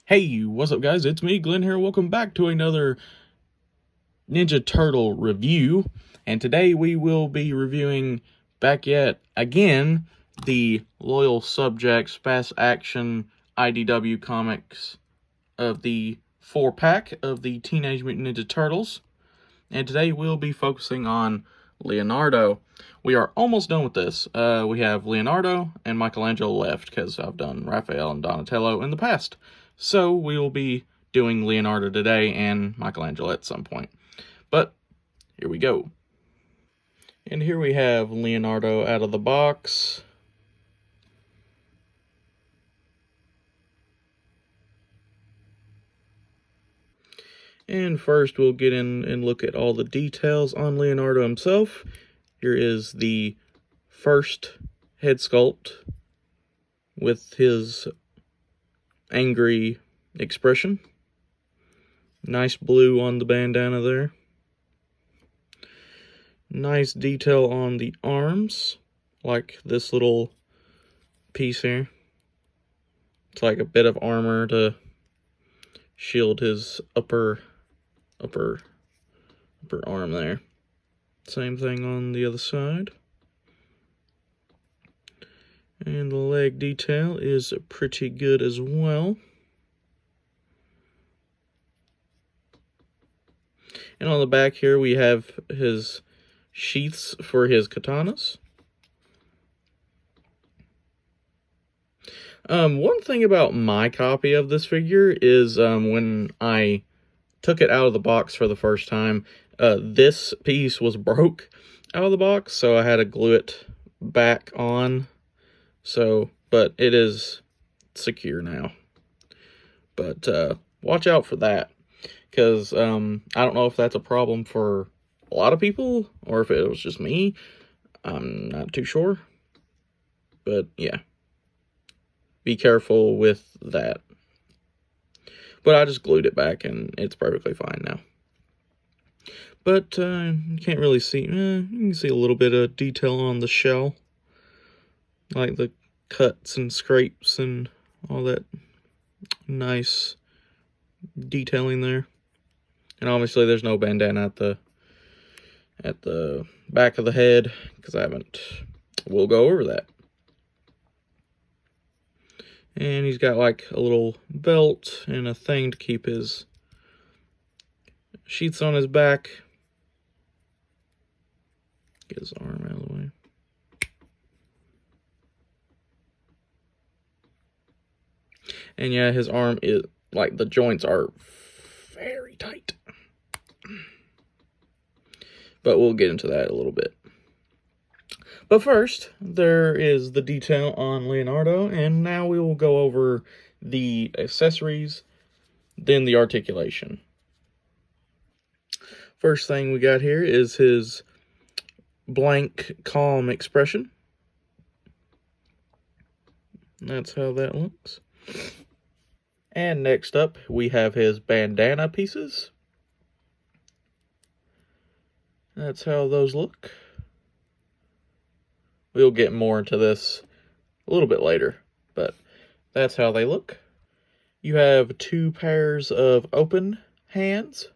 Hey, what's up guys? It's me, Glenn here. Welcome back to another Ninja Turtle review. And today we will be reviewing back yet again the Loyal Subjects Fast Action IDW comics of the 4-pack of the Teenage Mutant Ninja Turtles. And today we'll be focusing on Leonardo. We are almost done with this. We have Leonardo and Michelangelo left because I've done Raphael and Donatello in the past. So we will be doing Leonardo today and Michelangelo at some point. But here we go. And here we have Leonardo out of the box. And first we'll get in and look at all the details on Leonardo himself. Here is the first head sculpt with his angry expression. Nice blue on the bandana there. Nice detail on the arms, like this little piece here. It's like a bit of armor to shield his upper arm there. Same thing on the other side. And the leg detail is pretty good as well. And on the back here we have his sheaths for his katanas. One thing about my copy of this figure is when I took it out of the box for the first time, this piece was broke out of the box, so I had to glue it back on. So, but it is secure now. But watch out for that, because I don't know if that's a problem for a lot of people or if it was just me. I'm not too sure. But yeah, be careful with that. But I just glued it back and it's perfectly fine now. But you can't really see, you can see a little bit of detail on the shell. Like the cuts and scrapes and all that nice detailing there. And obviously there's no bandana at the back of the head, because I haven't. We'll go over that. And he's got like a little belt and a thing to keep his sheaths on his back. Get his arm out of the way. And yeah, his arm is, like, the joints are very tight. But we'll get into that a little bit. But first, there is the detail on Leonardo, and now we will go over the accessories, then the articulation. First thing we got here is his blank, calm expression. That's how that looks. And next up, we have his bandana pieces. That's how those look. We'll get more into this a little bit later, but that's how they look. You have 2 pairs of open hands.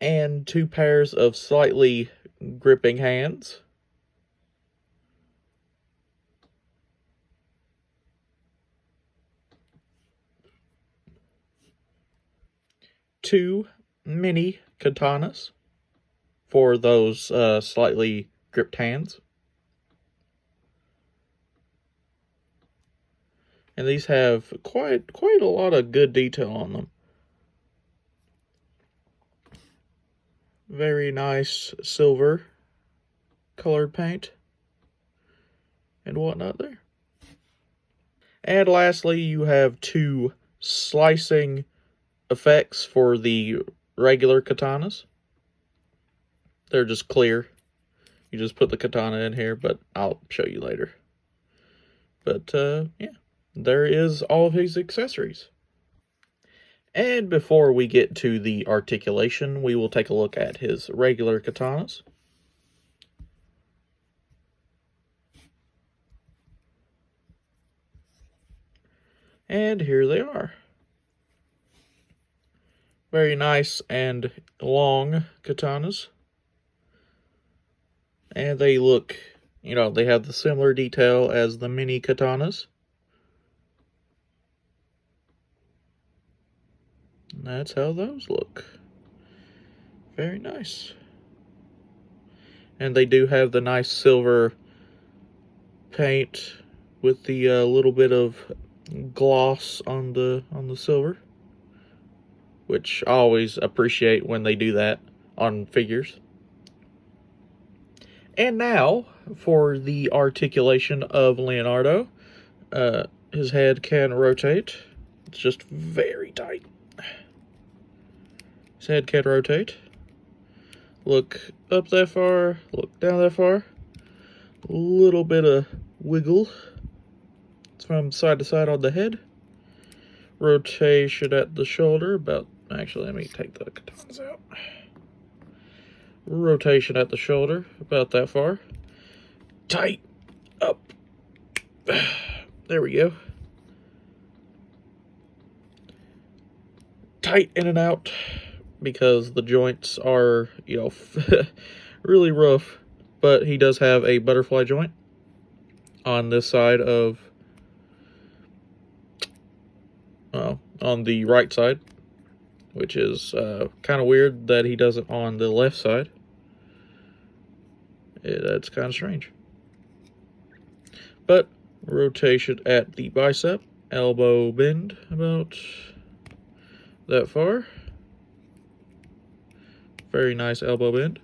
And 2 pairs of slightly gripping hands. Two mini katanas for those slightly gripped hands. And these have quite a lot of good detail on them. Very nice silver colored paint and whatnot there. And lastly, you have 2 slicing effects for the regular katanas. They're just clear. You just put the katana in here, but I'll show you later. But yeah, there is all of his accessories. And before we get to the articulation, we will take a look at his regular katanas. And here they are. Very nice and long katanas. And they look, they have the similar detail as the mini katanas. And that's how those look. Very nice. And they do have the nice silver paint with the little bit of gloss on the silver, which I always appreciate when they do that on figures. And now for the articulation of Leonardo. His head can rotate. It's just very tight. His head can rotate. Look up that far, look down that far. A little bit of wiggle. It's from side to side on the head. Rotation at the shoulder, actually, let me take the katanas out. Rotation at the shoulder, about that far. Tight, up. There we go. Tight in and out, because the joints are, really rough. But he does have a butterfly joint on this side of, on the right side, which is kind of weird that he does it on the left side. That's kind of strange. But rotation at the bicep, elbow bend about that far. Very nice elbow bend.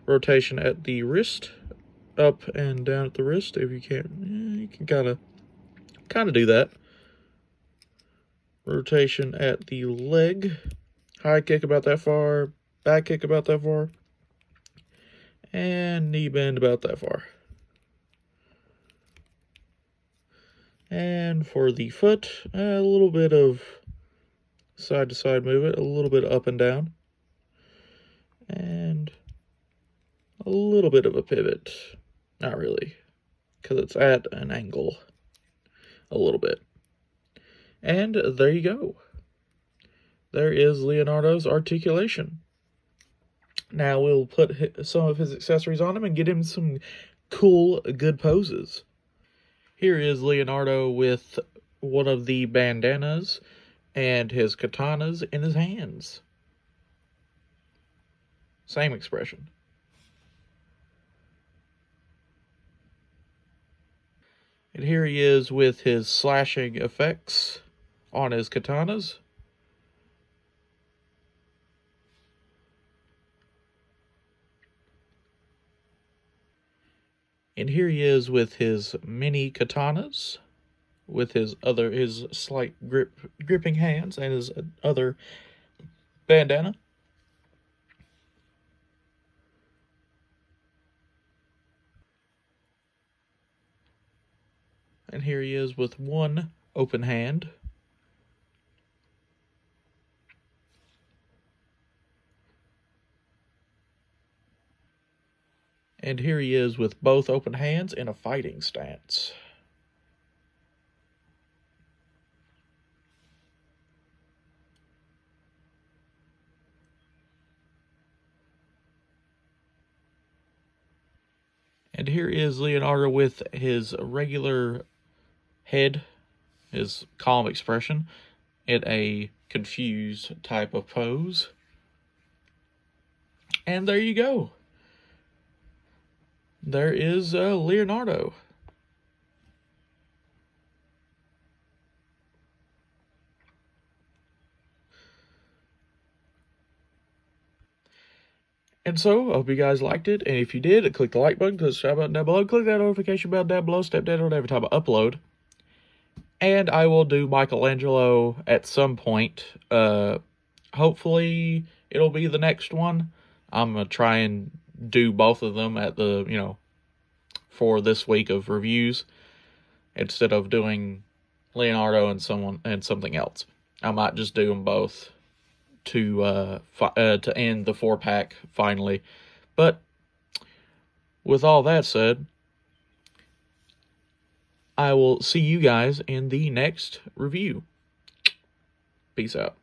Rotation at the wrist, up and down at the wrist. If you can't, you can kind of do that. Rotation at the leg, high kick about that far, back kick about that far, and knee bend about that far. And for the foot, a little bit of side to side movement, a little bit up and down, and a little bit of a pivot. Not really, because it's at an angle a little bit. And there you go. There is Leonardo's articulation. Now we'll put some of his accessories on him and get him some cool, good poses. Here is Leonardo with one of the bandanas and his katanas in his hands. Same expression. And here he is with his slashing effects on his katanas. And here he is with his mini katanas, with his slight gripping hands and his other bandana. And here he is with one open hand. And here he is with both open hands in a fighting stance. And here is Leonardo with his regular head, his calm expression, in a confused type of pose. And there you go. There is Leonardo. And so, I hope you guys liked it. And if you did, click the like button, click the subscribe button down below, click that notification bell down below, step down on every time I upload. And I will do Michelangelo at some point. Hopefully, it'll be the next one. I'm going to try and do both of them at the, for this week of reviews, instead of doing Leonardo and something else. I might just do them both to end the 4-pack finally. But with all that said, I will see you guys in the next review. Peace out.